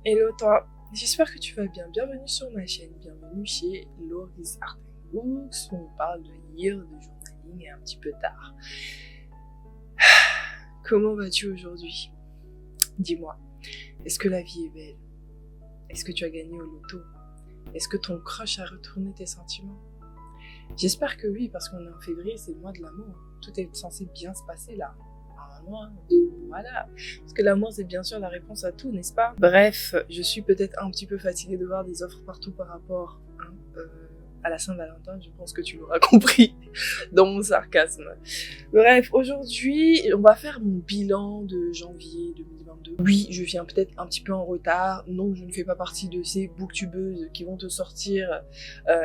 Hello toi, j'espère que tu vas bien. Bienvenue sur ma chaîne, bienvenue chez Laurie's Art and Books où on parle de lire, de journaling et un petit peu d'art. Comment vas-tu aujourd'hui? Dis-moi, est-ce que la vie est belle? Est-ce que tu as gagné au loto? Est-ce que ton crush a retourné tes sentiments? J'espère que oui, parce qu'on est en février, c'est le mois de l'amour. Tout est censé bien se passer là. Voilà, parce que l'amour c'est bien sûr la réponse à tout, n'est-ce pas? Bref, je suis peut-être un petit peu fatiguée de voir des offres partout par rapport à la Saint-Valentin, je pense que tu l'auras compris dans mon sarcasme. Bref, aujourd'hui, on va faire mon bilan de janvier 2022. Oui, je viens peut-être un petit peu en retard. Non, je ne fais pas partie de ces booktubeuses qui vont te sortir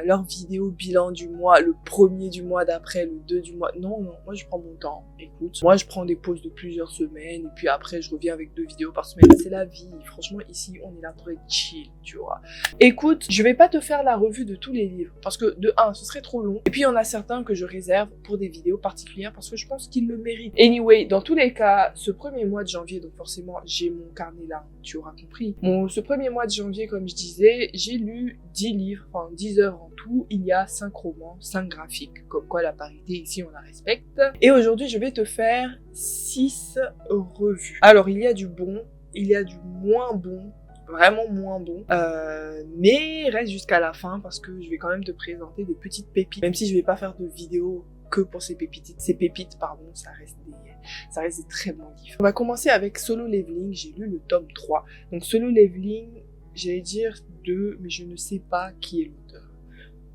leur vidéo bilan du mois, le premier du mois d'après, le 2 du mois. Non, moi je prends mon temps. Écoute, moi je prends des pauses de plusieurs semaines et puis après je reviens avec 2 vidéos par semaine. C'est la vie. Franchement, ici, on est là pour être chill, tu vois. Écoute, je vais pas te faire la revue de tous les livres parce que de 1, ce serait trop long. Et puis il y en a certains que je réserve pour des vidéos particulières parce que je pense qu'ils le méritent. Anyway, dans tous les cas, ce premier mois de janvier, donc forcément j'ai mon carnet là, tu auras compris. Ce premier mois de janvier, comme je disais, j'ai lu 10 livres, enfin 10 œuvres en tout. Il y a 5 romans, 5 graphiques, comme quoi la parité ici on la respecte. Et aujourd'hui je vais te faire 6 revues. Alors il y a du bon, il y a du moins bon, vraiment moins bon, mais reste jusqu'à la fin parce que je vais quand même te présenter des petites pépites, même si je vais pas faire de vidéo que pour ces pépites, ça reste des très bons livres. On va commencer avec Solo Leveling, j'ai lu le tome 3. Donc Solo Leveling, j'allais dire 2, mais je ne sais pas qui est l'auteur.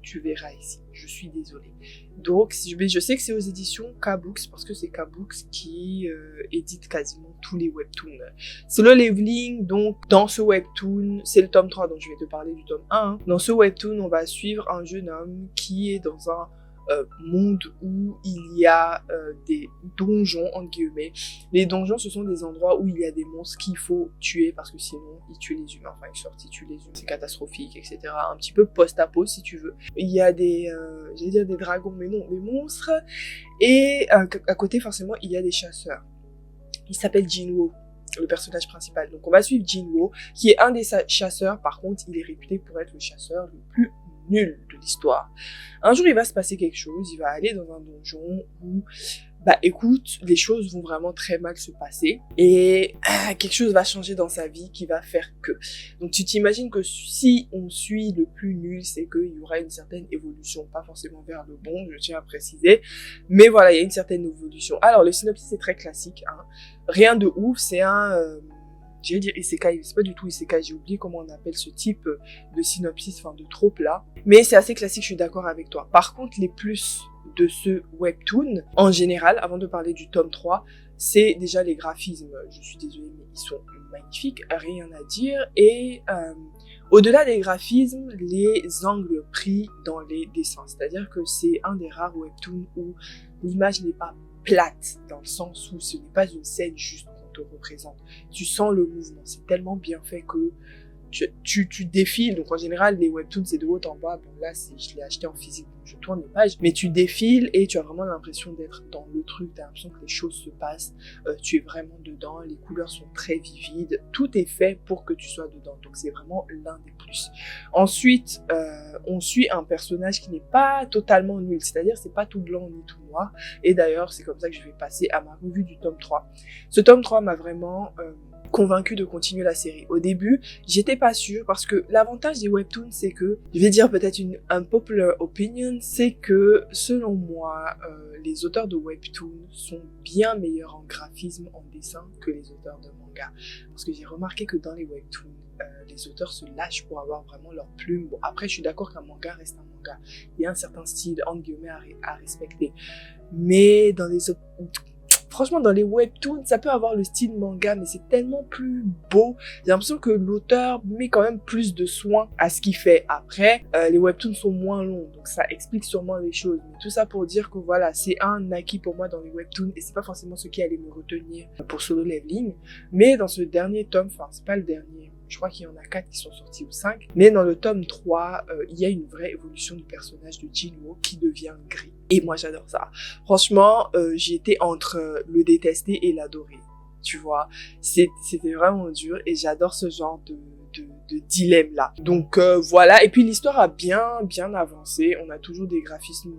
Tu verras ici, je suis désolée. Donc, je sais que c'est aux éditions K-Books, parce que c'est K-Books qui édite quasiment tous les webtoons. Solo Leveling, donc, dans ce webtoon, c'est le tome 3, donc je vais te parler du tome 1. Hein. Dans ce webtoon, on va suivre un jeune homme qui est dans un monde où il y a des donjons, entre guillemets. Les donjons, ce sont des endroits où il y a des monstres qu'il faut tuer parce que sinon, ils tuent les humains. Enfin, ils tuent les humains. C'est catastrophique, etc. Un petit peu post-apo, si tu veux. Il y a des, j'allais dire des dragons, mais non, des monstres. Et à côté, forcément, il y a des chasseurs. Il s'appelle Jinwo, le personnage principal. Donc, on va suivre Jinwo, qui est un des chasseurs. Par contre, il est réputé pour être le chasseur le plus nul de l'histoire. Un jour, il va se passer quelque chose, il va aller dans un donjon où, bah écoute, les choses vont vraiment très mal se passer et quelque chose va changer dans sa vie qui va faire que. Donc tu t'imagines que si on suit le plus nul, c'est qu'il y aura une certaine évolution, pas forcément vers le bon, je tiens à préciser, mais voilà, il y a une certaine évolution. Alors le synopsis est très classique, hein. Rien de ouf, c'est un... j'allais dire isekai, c'est pas du tout isekai, j'ai oublié comment on appelle ce type de synopsis, enfin de trope là. Mais c'est assez classique, je suis d'accord avec toi. Par contre, les plus de ce webtoon, en général, avant de parler du tome 3, c'est déjà les graphismes. Je suis désolée, mais ils sont magnifiques, rien à dire. Et au-delà des graphismes, les angles pris dans les dessins. C'est-à-dire que c'est un des rares webtoons où l'image n'est pas plate, dans le sens où ce n'est pas une scène juste te représente. Tu sens le mouvement, c'est tellement bien fait que tu défiles. Donc en général, les webtoons, c'est de haut en bas. Bon là, je l'ai acheté en physique, donc je tourne les pages. Mais tu défiles et tu as vraiment l'impression d'être dans le truc. Tu as l'impression que les choses se passent. Tu es vraiment dedans. Les couleurs sont très vivides. Tout est fait pour que tu sois dedans. Donc c'est vraiment l'un des plus. Ensuite, on suit un personnage qui n'est pas totalement nul. C'est-à-dire, c'est pas tout blanc ni tout noir. Et d'ailleurs, c'est comme ça que je vais passer à ma revue du tome 3. Ce tome 3 m'a vraiment... convaincue de continuer la série. Au début, j'étais pas sûre parce que l'avantage des webtoons, c'est que, je vais dire peut-être une unpopular opinion, c'est que selon moi, les auteurs de webtoons sont bien meilleurs en graphisme, en dessin que les auteurs de manga. Parce que j'ai remarqué que dans les webtoons, les auteurs se lâchent pour avoir vraiment leur plume. Bon, après, je suis d'accord qu'un manga reste un manga. Il y a un certain style, entre guillemets, à respecter. Mais dans les franchement, dans les webtoons, ça peut avoir le style manga, mais c'est tellement plus beau. J'ai l'impression que l'auteur met quand même plus de soin à ce qu'il fait. Après, les webtoons sont moins longs, donc ça explique sûrement les choses. Mais tout ça pour dire que voilà, c'est un acquis pour moi dans les webtoons, et c'est pas forcément ce qui allait me retenir pour Solo Leveling. Mais dans ce dernier tome, enfin, c'est pas le dernier, je crois qu'il y en a 4 qui sont sortis ou 5. Mais dans le tome 3, il y a une vraie évolution du personnage de Jinwo qui devient gris. Et moi, j'adore ça. Franchement, j'étais entre le détester et l'adorer. Tu vois, c'était vraiment dur et j'adore ce genre de de dilemme là. Donc voilà, et puis l'histoire a bien avancé, on a toujours des graphismes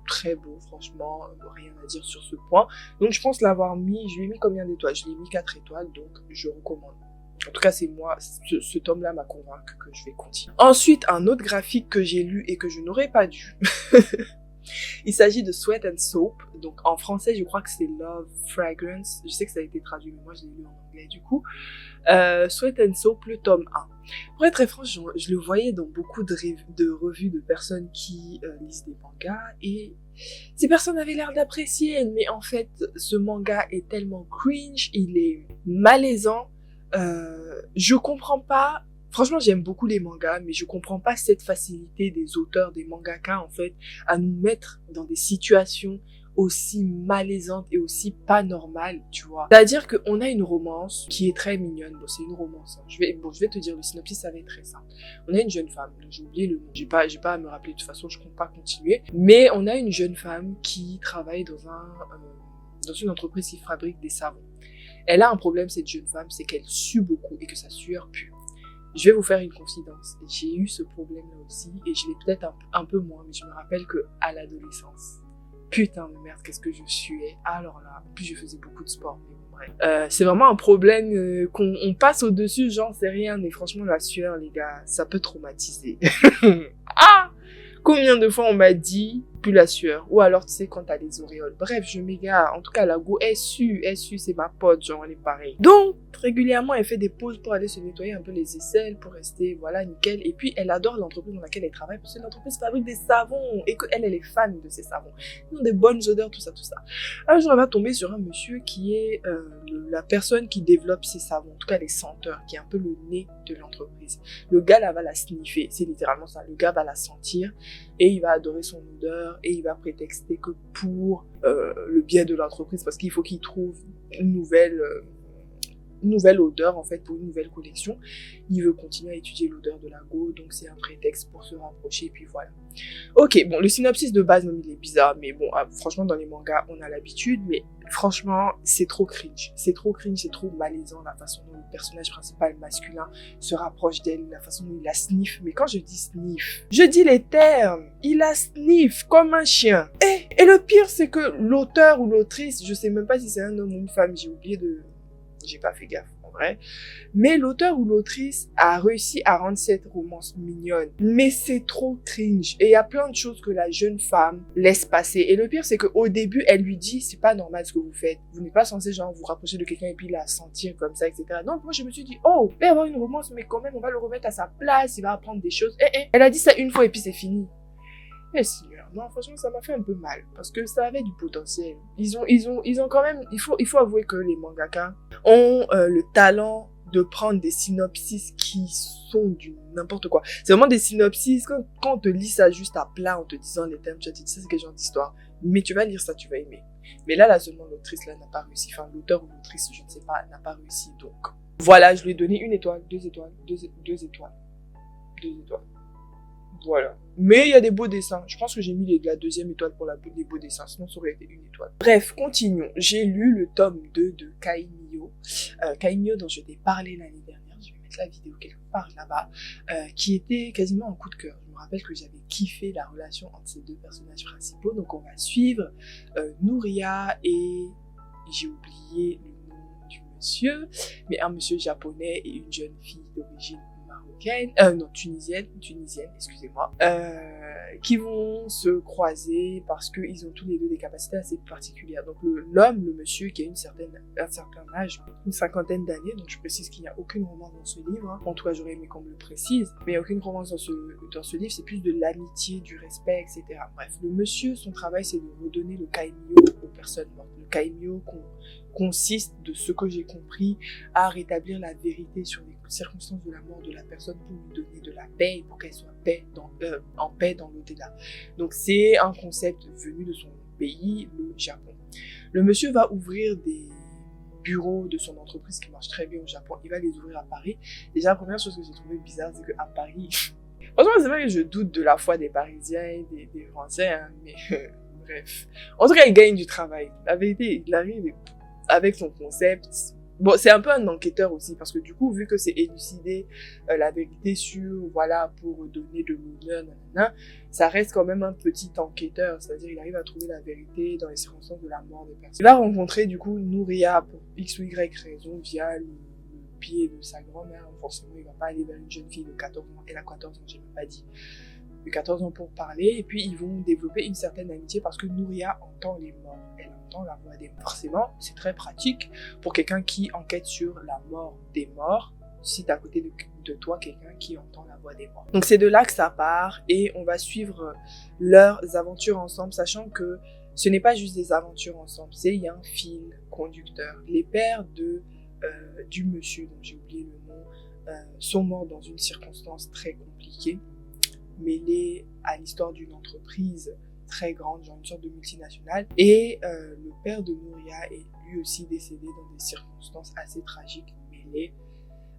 très beaux, franchement, rien à dire sur ce point. Donc je pense l'avoir mis, je lui ai mis combien d'étoiles? Je lui ai mis 4 étoiles, donc je recommande. En tout cas, c'est moi, ce tome-là m'a convaincu que je vais continuer. Ensuite, un autre graphique que j'ai lu et que je n'aurais pas dû. Il s'agit de Sweat and Soap. Donc en français, je crois que c'est Love Fragrance. Je sais que ça a été traduit, mais moi je l'ai lu en anglais du coup. Sweat and Soap, le tome 1. Pour être très franc, je le voyais dans beaucoup de revues de personnes qui lisent des mangas et ces personnes avaient l'air d'apprécier. Mais en fait, ce manga est tellement cringe, il est malaisant. Je comprends pas. Franchement, j'aime beaucoup les mangas, mais je comprends pas cette facilité des auteurs, des mangaka, en fait, à nous mettre dans des situations aussi malaisantes et aussi pas normales, tu vois. C'est-à-dire qu'on a une romance qui est très mignonne. Bon, c'est une romance, hein. Je vais te dire le synopsis, ça va être très simple. On a une jeune femme, j'ai oublié le nom. J'ai pas à me rappeler, de toute façon, je compte pas continuer. Mais on a une jeune femme qui travaille dans une entreprise qui fabrique des savons. Elle a un problème, cette jeune femme, c'est qu'elle sue beaucoup et que sa sueur pue. Je vais vous faire une confidence. J'ai eu ce problème-là aussi, et je l'ai peut-être un peu moins, mais je me rappelle que à l'adolescence, putain de merde, qu'est-ce que je suais. Alors là, en plus je faisais beaucoup de sport, mais bon, bref. C'est vraiment un problème qu'on passe au-dessus, genre c'est rien, mais franchement la sueur, les gars, ça peut traumatiser. Ah! Combien de fois on m'a dit, plus la sueur. Ou alors, tu sais, quand t'as les auréoles. Bref, je m'égare. En tout cas, la go, elle sue, c'est ma pote, genre, elle est pareille. Donc, régulièrement, elle fait des pauses pour aller se nettoyer un peu les aisselles, pour rester, voilà, nickel. Et puis, elle adore l'entreprise dans laquelle elle travaille, parce que l'entreprise fabrique des savons, et qu'elle, elle est fan de ces savons. Ils ont des bonnes odeurs, tout ça, tout ça. Un jour, elle va tomber sur un monsieur qui est la personne qui développe ces savons, en tout cas les senteurs, qui est un peu le nez de l'entreprise. Le gars, là, va la sniffer. C'est littéralement ça. Le gars va la sentir, et il va adorer son odeur, et il va prétexter que pour le bien de l'entreprise, parce qu'il faut qu'il trouve une nouvelle odeur, en fait, pour une nouvelle collection. Il veut continuer à étudier l'odeur de la go, donc c'est un prétexte pour se rapprocher, et puis voilà. Ok, bon, le synopsis de base, même, il est bizarre, mais bon, franchement, dans les mangas, on a l'habitude, mais franchement, c'est trop cringe. C'est trop malaisant, la façon dont le personnage principal masculin se rapproche d'elle, la façon dont il la sniffe. Mais quand je dis sniff, je dis les termes. Il la sniffe comme un chien. Et le pire, c'est que l'auteur ou l'autrice, je sais même pas si c'est un homme ou une femme, j'ai pas fait gaffe, en vrai. Mais l'auteur ou l'autrice a réussi à rendre cette romance mignonne. Mais c'est trop cringe. Et il y a plein de choses que la jeune femme laisse passer. Et le pire, c'est qu'au début, elle lui dit, c'est pas normal ce que vous faites. Vous n'êtes pas censé, genre, vous rapprocher de quelqu'un et puis la sentir comme ça, etc. Donc, moi, je me suis dit, oh, il va y avoir une romance, mais quand même, on va le remettre à sa place, il va apprendre des choses. Elle a dit ça une fois et puis c'est fini. Mais Seigneur, non, franchement, ça m'a fait un peu mal, parce que ça avait du potentiel. Ils ont quand même, il faut avouer que les mangaka ont le talent de prendre des synopsis qui sont du n'importe quoi. C'est vraiment des synopsis, quand on te lit ça juste à plat, en te disant les termes, tu vas te dire, ça c'est quel genre d'histoire. Mais tu vas lire ça, tu vas aimer. Mais là seulement l'autrice, là, n'a pas réussi. Enfin, l'auteur ou l'autrice, je ne sais pas, n'a pas réussi. Donc, voilà, je lui ai donné 1 étoile, 2 étoiles, 2 étoiles. 2 étoiles. Voilà. Mais il y a des beaux dessins. Je pense que j'ai mis la 2e étoile pour les beaux dessins. Sinon, ça aurait été 1 étoile. Bref, continuons. J'ai lu le tome 2 de Kaimyo. Kaimyo dont je t'ai parlé l'année dernière. Je vais mettre la vidéo quelque part là-bas. Qui était quasiment un coup de cœur. Je me rappelle que j'avais kiffé la relation entre ces deux personnages principaux. Donc, on va suivre Nouria et... j'ai oublié le nom du monsieur. Mais un monsieur japonais et une jeune fille d'origine tunisienne, excusez-moi, qui vont se croiser parce qu'ils ont tous les deux des capacités assez particulières. Donc l'homme, le monsieur qui a un certain âge, une 50aine d'années, donc je précise qu'il n'y a aucune romance dans ce livre, hein. En tout cas j'aurais aimé qu'on me le précise, mais il n'y a aucune romance dans ce livre, c'est plus de l'amitié, du respect, etc. Bref, le monsieur, son travail c'est de redonner le kaimyo aux personnes mortes. Le kaimyo consiste, de ce que j'ai compris, à rétablir la vérité sur les circonstances de la mort de la personne pour lui donner de la paix et pour qu'elle soit en paix dans l'au-delà. Donc c'est un concept venu de son pays, le Japon. Le monsieur va ouvrir des bureaux de son entreprise qui marchent très bien au Japon. Il va les ouvrir à Paris. Déjà, la première chose que j'ai trouvé bizarre, c'est qu'à Paris... Franchement, c'est vrai que je doute de la foi des Parisiens et des Français, hein, mais bref. En tout cas, il gagne du travail. La vérité, il arrive avec son concept, Bon, c'est un peu un enquêteur aussi, parce que du coup, vu que c'est élucider la vérité sur, voilà, pour donner de l'honneur, nanana, ça reste quand même un petit enquêteur, c'est-à-dire il arrive à trouver la vérité dans les circonstances de la mort des personnes. Il va rencontrer du coup Nouria pour X ou Y raison via le pied de sa grand-mère. Forcément, il va pas aller vers une jeune fille de 14 ans, elle a 14 ans, j'ai même pas dit, de 14 ans pour parler, et puis ils vont développer une certaine amitié parce que Nouria entend les morts, elle entend la voix des morts. Forcément, c'est très pratique pour quelqu'un qui enquête sur la mort des morts, si t'as à côté de toi quelqu'un qui entend la voix des morts. Donc c'est de là que ça part, et on va suivre leurs aventures ensemble, sachant que ce n'est pas juste des aventures ensemble, il y a un fil conducteur. Les pères du monsieur, dont j'ai oublié le nom, sont morts dans une circonstance très compliquée, mêlée à l'histoire d'une entreprise très grande, genre une sorte de multinationale. Et le père de Nouria est lui aussi décédé dans des circonstances assez tragiques, mêlées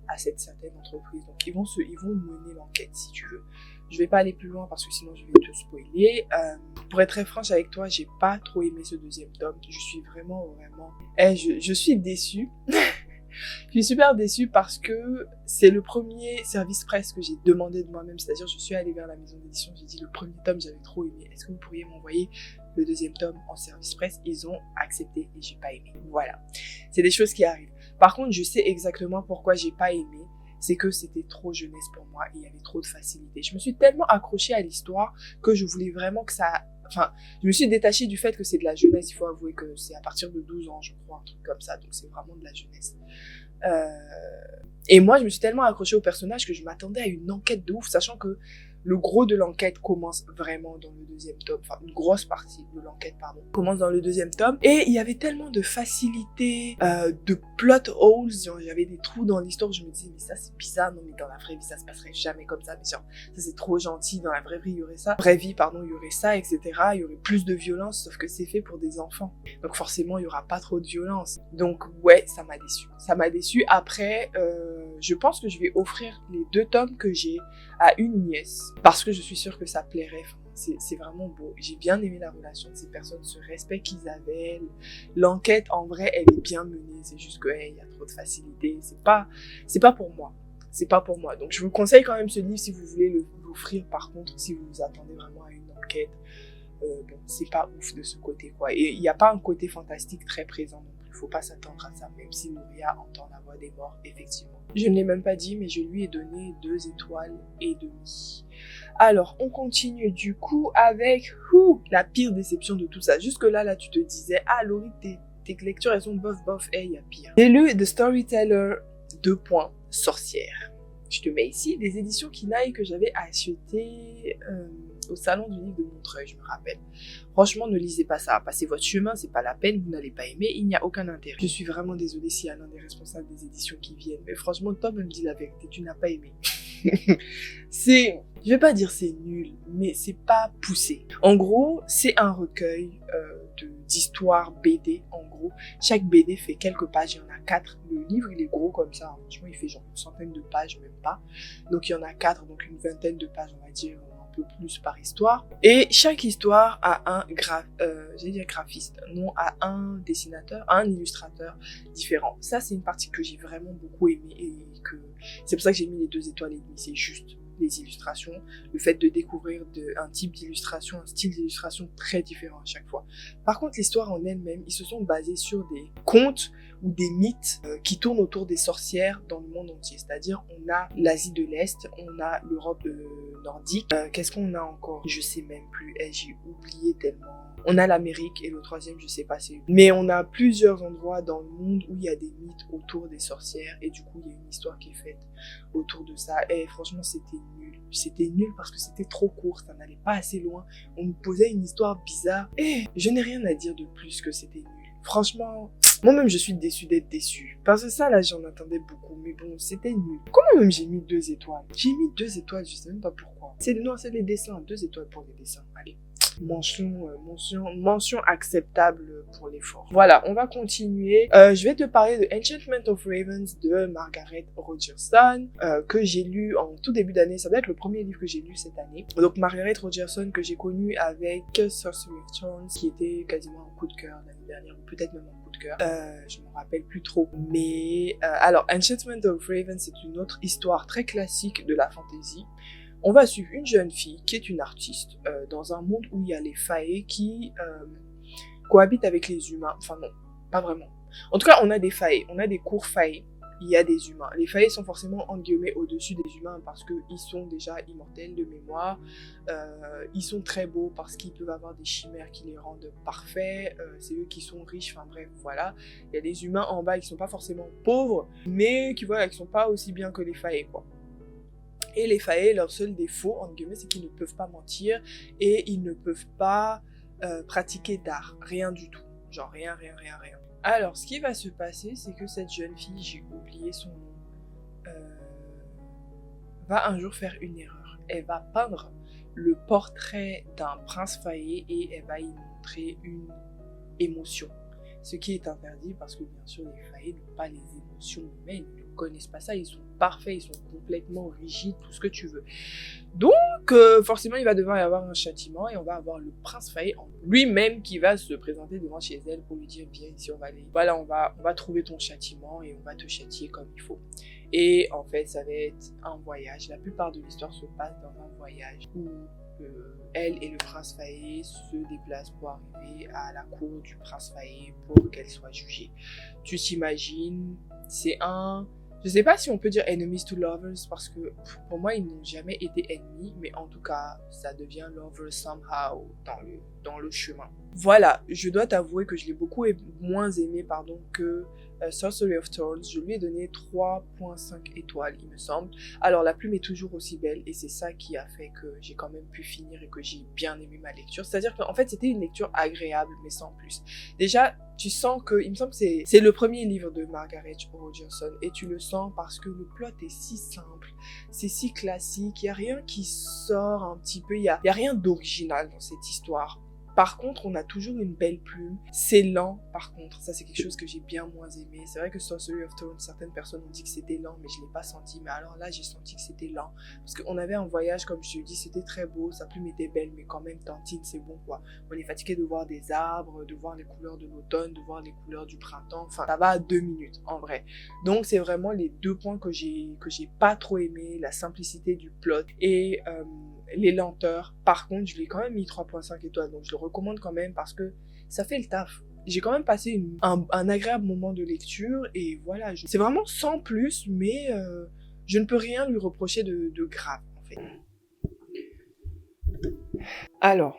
à cette certaine entreprise. Donc ils vont mener l'enquête, si tu veux. Je vais pas aller plus loin parce que sinon je vais te spoiler. Pour être très franche avec toi, j'ai pas trop aimé ce deuxième tome. Je suis vraiment... je suis déçue. Je suis super déçue parce que c'est le premier service presse que j'ai demandé de moi-même, c'est-à-dire je suis allée vers la maison d'édition, j'ai dit le premier tome j'avais trop aimé, est-ce que vous pourriez m'envoyer le deuxième tome en service presse? Ils ont accepté et j'ai pas aimé. Voilà, c'est des choses qui arrivent. Par contre, je sais exactement pourquoi j'ai pas aimé, c'est que c'était trop jeunesse pour moi et il y avait trop de facilité. Je me suis tellement accrochée à l'histoire que je voulais vraiment que ça... Enfin, je me suis détachée du fait que c'est de la jeunesse. Il faut avouer que c'est à partir de 12 ans, je crois, un truc comme ça. Donc c'est vraiment de la jeunesse. Et moi, je me suis tellement accrochée au personnage que je m'attendais à une enquête de ouf, sachant que le gros de l'enquête commence vraiment dans le deuxième tome. Enfin, une grosse partie de l'enquête, pardon, commence dans le deuxième tome. Et il y avait tellement de facilité, de plot holes. Genre, j'avais des trous dans l'histoire où je me disais, mais ça, c'est bizarre. Non, mais dans la vraie vie, ça se passerait jamais comme ça. Mais genre, ça, c'est trop gentil. Dans la vraie vie, il y aurait ça. Vraie vie, pardon, il y aurait ça, etc. Il y aurait plus de violence, sauf que c'est fait pour des enfants. Donc, forcément, il y aura pas trop de violence. Donc, ouais, ça m'a déçue. Ça m'a déçue. Après, je pense que je vais offrir les 2 tomes que j'ai à une nièce, parce que je suis sûre que ça plairait. Enfin, c'est vraiment beau. J'ai bien aimé la relation de ces personnes, ce respect qu'ils avaient. L'enquête, en vrai, elle est bien menée. C'est juste que, il y a trop de facilité. C'est pas pour moi. C'est pas pour moi. Donc, je vous conseille quand même ce livre si vous voulez l'offrir. Par contre, si vous vous attendez vraiment à une enquête, bon, c'est pas ouf de ce côté, quoi. Et il n'y a pas un côté fantastique très présent non plus. Faut pas s'attendre à ça, même si Nouria entend la voix des morts, effectivement. Je ne l'ai même pas dit, mais je lui ai donné 2 étoiles et demie. Alors, on continue du coup avec la pire déception de tout ça. Jusque-là, tu te disais, ah Laurie, tes lectures, elles sont bof, il y a pire. J'ai lu The Storyteller, sorcière. Je te mets ici des éditions Kinaï que j'avais achetées au salon du livre de Montreuil, je me rappelle. Franchement, ne lisez pas ça. Passez votre chemin, c'est pas la peine, vous n'allez pas aimer, il n'y a aucun intérêt. Je suis vraiment désolée s'il y a l'un des responsables des éditions qui viennent, mais franchement, Tom me dit la vérité, tu n'as pas aimé. Je vais pas dire c'est nul, mais c'est pas poussé. En gros, c'est un recueil d'histoires BD, en gros. Chaque BD fait quelques pages, il y en a 4. Le livre, il est gros comme ça, hein. Franchement, il fait genre une centaine de pages, même pas. Donc, il y en a 4, donc une vingtaine de pages, on va dire, un peu plus par histoire. Et chaque histoire a un graphiste, non, a un dessinateur, un illustrateur différent. Ça, c'est une partie que j'ai vraiment beaucoup aimé et que c'est pour ça que j'ai mis les 2 étoiles et demie. C'est juste les illustrations, le fait de découvrir un type d'illustration, un style d'illustration très différent à chaque fois. Par contre, l'histoire en elle-même, ils se sont basés sur des contes ou des mythes qui tournent autour des sorcières dans le monde entier. C'est-à-dire, on a l'Asie de l'Est, on a l'Europe nordique. Qu'est-ce qu'on a encore? Je sais même plus. J'ai oublié tellement. On a l'Amérique et le troisième, je sais pas c'est où. Mais on a plusieurs endroits dans le monde où il y a des mythes autour des sorcières et du coup, il y a une histoire qui est faite autour de ça. Et franchement, c'était nul. C'était nul parce que c'était trop court, ça n'allait pas assez loin. On nous posait une histoire bizarre et je n'ai rien à dire de plus que c'était nul. Franchement, moi-même, je suis déçue d'être déçue. Parce que ça, là, j'en attendais beaucoup. Mais bon, c'était nul. Comment même j'ai mis 2 étoiles? J'ai mis 2 étoiles, je sais même pas pourquoi. C'est les dessins. 2 étoiles pour les dessins. Allez. Mention acceptable pour l'effort. Voilà, on va continuer. Je vais te parler de Enchantment of Ravens de Margaret Rogerson, que j'ai lu en tout début d'année. Ça doit être le premier livre que j'ai lu cette année. Donc Margaret Rogerson que j'ai connu avec Sorcery of Thorns, qui était quasiment un coup de cœur l'année dernière, ou peut-être même un coup de cœur. Je me rappelle plus trop. Mais alors, Enchantment of Raven, c'est une autre histoire très classique de la fantasy. On va suivre une jeune fille qui est une artiste dans un monde où il y a les fae qui cohabitent avec les humains. Enfin non, pas vraiment. En tout cas, on a des fae, on a des cours fae. Il y a des humains. Les fae sont forcément, entre guillemets, au-dessus des humains parce qu'ils sont déjà immortels de mémoire. Ils sont très beaux parce qu'ils peuvent avoir des chimères qui les rendent parfaits. C'est eux qui sont riches. Enfin bref, voilà. Il y a des humains en bas qui sont pas forcément pauvres, mais qui, voilà, qui sont pas aussi bien que les fae, quoi. Et les fae, leur seul défaut, entre guillemets, c'est qu'ils ne peuvent pas mentir et ils ne peuvent pas pratiquer d'art. Rien du tout. Genre rien. Alors, ce qui va se passer, c'est que cette jeune fille, j'ai oublié son nom, va un jour faire une erreur. Elle va peindre le portrait d'un prince fae et elle va y montrer une émotion. Ce qui est interdit parce que bien sûr les fae n'ont pas les émotions humaines, ils ne connaissent pas ça, ils sont parfaits, ils sont complètement rigides, tout ce que tu veux. Donc forcément il va devoir y avoir un châtiment et on va avoir le prince fae lui-même qui va se présenter devant chez elle pour lui dire viens ici, on va aller, voilà, on va trouver ton châtiment et on va te châtier comme il faut. Et en fait ça va être un voyage, la plupart de l'histoire se passe dans un voyage où elle et le prince fae se déplacent pour arriver à la cour du prince fae pour qu'elle soit jugée. Tu t'imagines, c'est un... Je sais pas si on peut dire enemies to lovers parce que pour moi ils n'ont jamais été ennemis, mais en tout cas ça devient lovers somehow dans le chemin. Voilà, je dois t'avouer que je l'ai beaucoup moins aimé que Sorcery of Thorns. Je lui ai donné 3.5 étoiles il me semble. Alors la plume est toujours aussi belle et c'est ça qui a fait que j'ai quand même pu finir et que j'ai bien aimé ma lecture. C'est-à-dire qu'en fait c'était une lecture agréable mais sans plus. Déjà tu sens que, il me semble que c'est le premier livre de Margaret Rogerson et tu le sens parce que le plot est si simple, c'est si classique, il n'y a rien qui sort un petit peu, il y a rien d'original dans cette histoire. Par contre, on a toujours une belle plume. C'est lent, par contre. Ça, c'est quelque chose que j'ai bien moins aimé. C'est vrai que Sorcery of Thorns, certaines personnes ont dit que c'était lent, mais je ne l'ai pas senti. Mais alors là, j'ai senti que c'était lent. Parce qu'on avait un voyage, comme je te dis, c'était très beau. Sa plume était belle, mais quand même, tantine, c'est bon, quoi. On est fatigué de voir des arbres, de voir les couleurs de l'automne, de voir les couleurs du printemps. Enfin, ça va à 2 minutes, en vrai. Donc, c'est vraiment les deux points que j'ai pas trop aimé. La simplicité du plot et les lenteurs. Par contre, je lui ai quand même mis 3.5 étoiles, donc je le recommande quand même parce que ça fait le taf. J'ai quand même passé un agréable moment de lecture et voilà, c'est vraiment sans plus, mais je ne peux rien lui reprocher de grave en fait. Alors,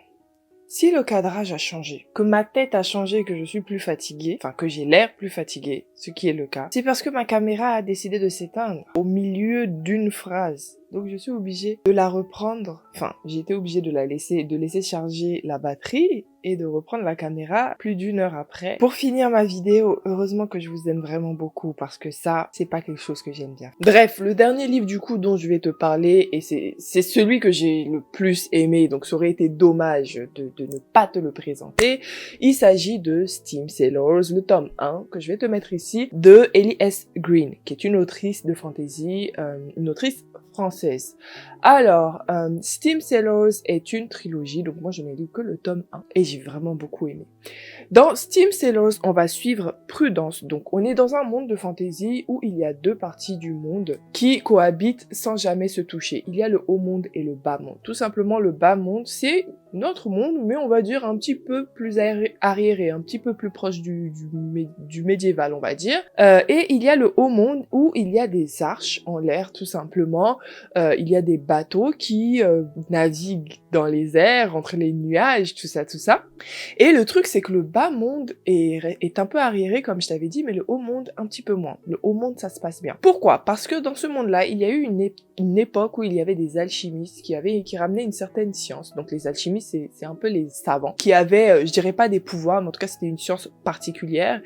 si le cadrage a changé, que ma tête a changé, que je suis plus fatiguée, enfin que j'ai l'air plus fatiguée, ce qui est le cas, c'est parce que ma caméra a décidé de s'éteindre au milieu d'une phrase. Donc je suis obligée de la reprendre, enfin j'ai été obligée de laisser charger la batterie et de reprendre la caméra plus d'1 heure après pour finir ma vidéo. Heureusement que je vous aime vraiment beaucoup parce que ça, c'est pas quelque chose que j'aime bien. Bref, le dernier livre du coup dont je vais te parler et c'est celui que j'ai le plus aimé, donc ça aurait été dommage de ne pas te le présenter. Il s'agit de Steam Sailors, le tome 1 que je vais te mettre ici, de Ellie S. Green, qui est une autrice de fantasy, une autrice française. Alors, Steam Sailors est une trilogie, donc moi je n'ai lu que le tome 1 et j'ai vraiment beaucoup aimé. Dans Steam Sailors, on va suivre Prudence, donc on est dans un monde de fantasy où il y a 2 parties du monde qui cohabitent sans jamais se toucher. Il y a le haut monde et le bas monde. Tout simplement, le bas monde, c'est notre monde, mais on va dire un petit peu plus arriéré, un petit peu plus proche du médiéval, on va dire. Et il y a le haut monde où il y a des arches en l'air, tout simplement. Il y a des bateaux qui naviguent dans les airs, entre les nuages, tout ça. Et le truc, c'est que le bas monde est un peu arriéré, comme je t'avais dit, mais le haut monde, un petit peu moins. Le haut monde, ça se passe bien. Pourquoi? Parce que dans ce monde-là, il y a eu une époque où il y avait des alchimistes qui ramenaient une certaine science. Donc les alchimistes, c'est un peu les savants, qui avaient, je dirais pas des pouvoirs, mais en tout cas, c'était une science particulière.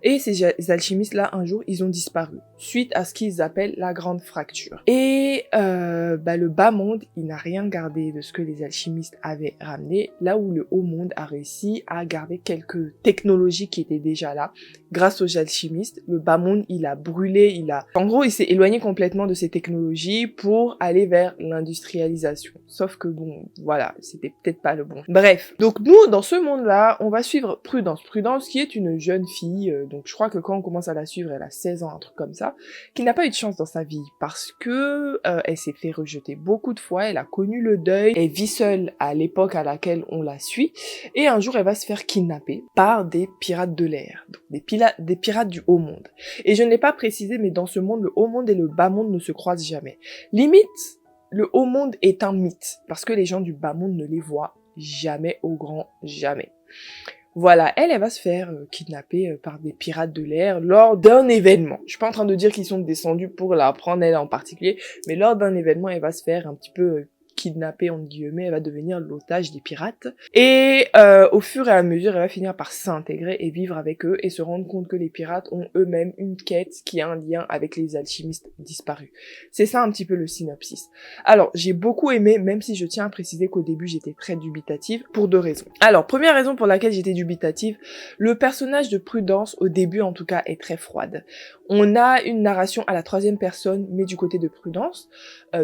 Et ces alchimistes-là, un jour, ils ont disparu, suite à ce qu'ils appellent la grande fracture. Et le bas monde, il n'a rien gardé de ce que les alchimistes alchimistes avaient ramené, là où le haut monde a réussi à garder quelques technologies qui étaient déjà là. Grâce aux alchimistes, le bas monde, il a brûlé, en gros, il s'est éloigné complètement de ces technologies pour aller vers l'industrialisation. Sauf que bon, voilà, c'était peut-être pas le bon. Bref, donc nous, dans ce monde-là, on va suivre Prudence. Prudence qui est une jeune fille, donc je crois que quand on commence à la suivre, elle a 16 ans, un truc comme ça, qui n'a pas eu de chance dans sa vie parce que elle s'est fait rejeter beaucoup de fois, elle a connu le deuil, elle vit seule à l'époque à laquelle on la suit, et un jour elle va se faire kidnapper par des pirates de l'air, donc des pirates du haut monde. Et je ne l'ai pas précisé, mais dans ce monde, le haut monde et le bas monde ne se croisent jamais. Limite, le haut monde est un mythe, parce que les gens du bas monde ne les voient jamais, au grand jamais. Voilà, elle va se faire kidnapper par des pirates de l'air lors d'un événement. Je suis pas en train de dire qu'ils sont descendus pour la prendre elle en particulier, mais lors d'un événement, elle va se faire un petit peu kidnappée, entre guillemets, elle va devenir l'otage des pirates. Et au fur et à mesure, elle va finir par s'intégrer et vivre avec eux et se rendre compte que les pirates ont eux-mêmes une quête qui a un lien avec les alchimistes disparus. C'est ça un petit peu le synopsis. Alors, j'ai beaucoup aimé, même si je tiens à préciser qu'au début, j'étais très dubitative, pour 2 raisons. Alors, première raison pour laquelle j'étais dubitative, le personnage de Prudence, au début en tout cas, est très froide. On a une narration à la 3e personne, mais du côté de Prudence,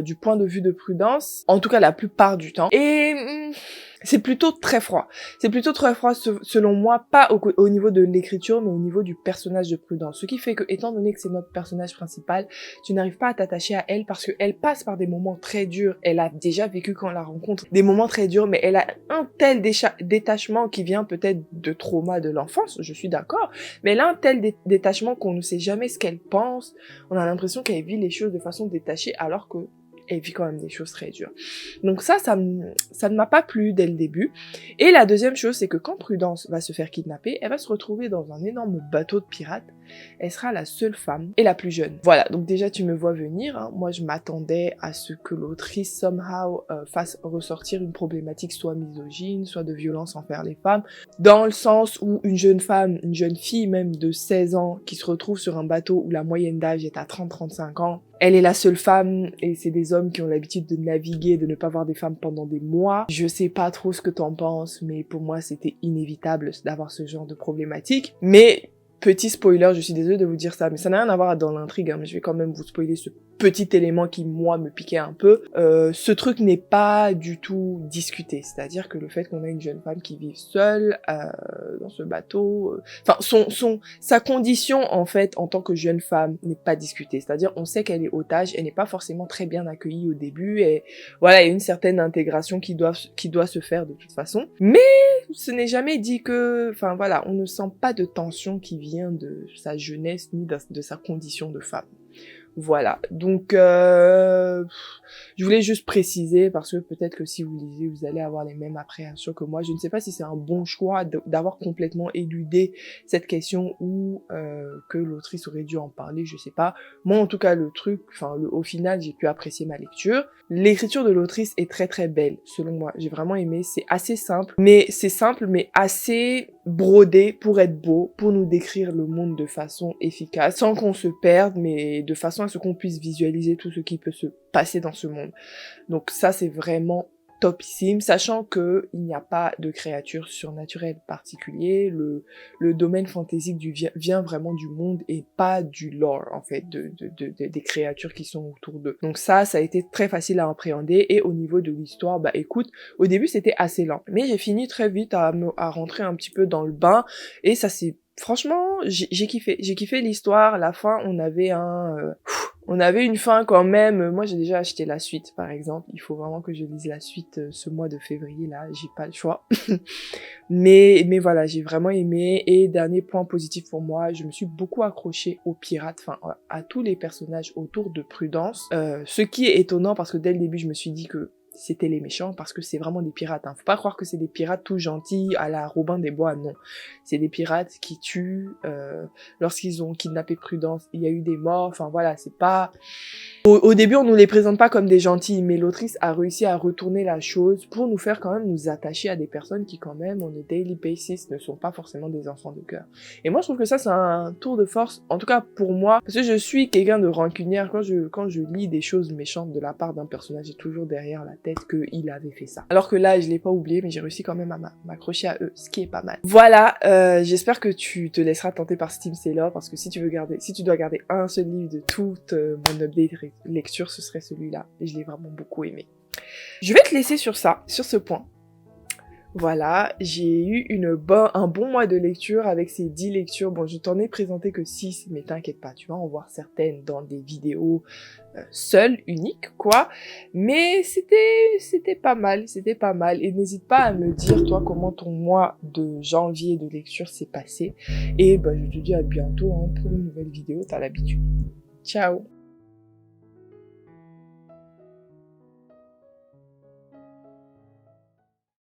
du point de vue de Prudence, en tout cas la plupart du temps. Et c'est plutôt très froid. C'est plutôt très froid selon moi, pas au niveau de l'écriture, mais au niveau du personnage de Prudence. Ce qui fait que, étant donné que c'est notre personnage principal, tu n'arrives pas à t'attacher à elle parce qu'elle passe par des moments très durs. Elle a déjà vécu quand on la rencontre des moments très durs, mais elle a un tel détachement qui vient peut-être de trauma de l'enfance, je suis d'accord, mais elle a un tel détachement qu'on ne sait jamais ce qu'elle pense. On a l'impression qu'elle vit les choses de façon détachée alors que elle vit quand même des choses très dures. Donc ça ne m'a pas plu dès le début. Et la deuxième chose, c'est que quand Prudence va se faire kidnapper, elle va se retrouver dans un énorme bateau de pirates. Elle sera la seule femme et la plus jeune. Voilà, donc déjà tu me vois venir, hein. Moi je m'attendais à ce que l'autrice somehow fasse ressortir une problématique soit misogyne, soit de violence envers les femmes, dans le sens où une jeune femme, une jeune fille même de 16 ans qui se retrouve sur un bateau où la moyenne d'âge est à 30-35 ans, elle est la seule femme et c'est des hommes qui ont l'habitude de naviguer, de ne pas voir des femmes pendant des mois. Je sais pas trop ce que t'en penses, mais pour moi c'était inévitable d'avoir ce genre de problématique. Mais petit spoiler, je suis désolée de vous dire ça, mais ça n'a rien à voir dans l'intrigue, hein, mais je vais quand même vous spoiler ce petit élément qui, moi, me piquait un peu. Ce truc n'est pas du tout discuté, c'est-à-dire que le fait qu'on ait une jeune femme qui vive seule dans ce bateau, sa condition, en fait, en tant que jeune femme, n'est pas discutée, c'est-à-dire on sait qu'elle est otage, elle n'est pas forcément très bien accueillie au début, et voilà, il y a une certaine intégration qui doit se faire de toute façon, mais ce n'est jamais dit que, enfin voilà, on ne sent pas de tension qui vient de sa jeunesse ni de sa condition de femme. Voilà, donc je voulais juste préciser parce que peut-être que si vous lisez, vous allez avoir les mêmes appréhensions que moi. Je ne sais pas si c'est un bon choix d'avoir complètement éludé cette question ou que l'autrice aurait dû en parler, je sais pas. Moi, en tout cas, au final, j'ai pu apprécier ma lecture. L'écriture de l'autrice est très très belle, selon moi. J'ai vraiment aimé. C'est assez simple, mais assez brodé pour être beau, pour nous décrire le monde de façon efficace, sans qu'on se perde, mais de façon à ce qu'on puisse visualiser tout ce qui peut se passer dans ce monde. Donc ça, c'est vraiment topissime, sachant que il n'y a pas de créatures surnaturelles particulières. Le domaine fantaisique vient vraiment du monde et pas du lore, en fait, des créatures qui sont autour d'eux. Donc ça a été très facile à appréhender, et au niveau de l'histoire, bah écoute, au début c'était assez lent, mais j'ai fini très vite à rentrer un petit peu dans le bain, et ça c'est franchement, j'ai kiffé l'histoire. La fin, on avait une fin quand même. Moi, j'ai déjà acheté la suite, par exemple. Il faut vraiment que je lise la suite ce mois de février, là. J'ai pas le choix. mais voilà, j'ai vraiment aimé. Et dernier point positif pour moi, je me suis beaucoup accrochée aux pirates, enfin, à tous les personnages autour de Prudence. Ce qui est étonnant parce que dès le début, je me suis dit que c'était les méchants, parce que c'est vraiment des pirates, hein. Faut pas croire que c'est des pirates tout gentils à la Robin des Bois, non. C'est des pirates qui tuent, lorsqu'ils ont kidnappé Prudence, il y a eu des morts, enfin voilà, c'est pas... Au début, on nous les présente pas comme des gentils, mais l'autrice a réussi à retourner la chose pour nous faire quand même nous attacher à des personnes qui quand même, on a daily basis, ne sont pas forcément des enfants de cœur. Et moi, je trouve que ça, c'est un tour de force, en tout cas pour moi, parce que je suis quelqu'un de rancunière. Quand je lis des choses méchantes de la part d'un personnage, j'ai toujours derrière la tête qu'il avait fait ça. Alors que là, je l'ai pas oublié, mais j'ai réussi quand même à m'accrocher à eux, ce qui est pas mal. Voilà, j'espère que tu te laisseras tenter par Steam Sailor, parce que si tu dois garder un seul livre de toute mon update lecture, ce serait celui-là. Et je l'ai vraiment beaucoup aimé. Je vais te laisser sur ça, sur ce point. Voilà, j'ai eu un bon mois de lecture avec ces 10 lectures. Bon, je t'en ai présenté que 6, mais t'inquiète pas, tu vas en voir certaines dans des vidéos seules, uniques, quoi. Mais c'était pas mal, c'était pas mal. Et n'hésite pas à me dire, toi, comment ton mois de janvier de lecture s'est passé. Et bah, je te dis à bientôt hein, pour une nouvelle vidéo, t'as l'habitude. Ciao!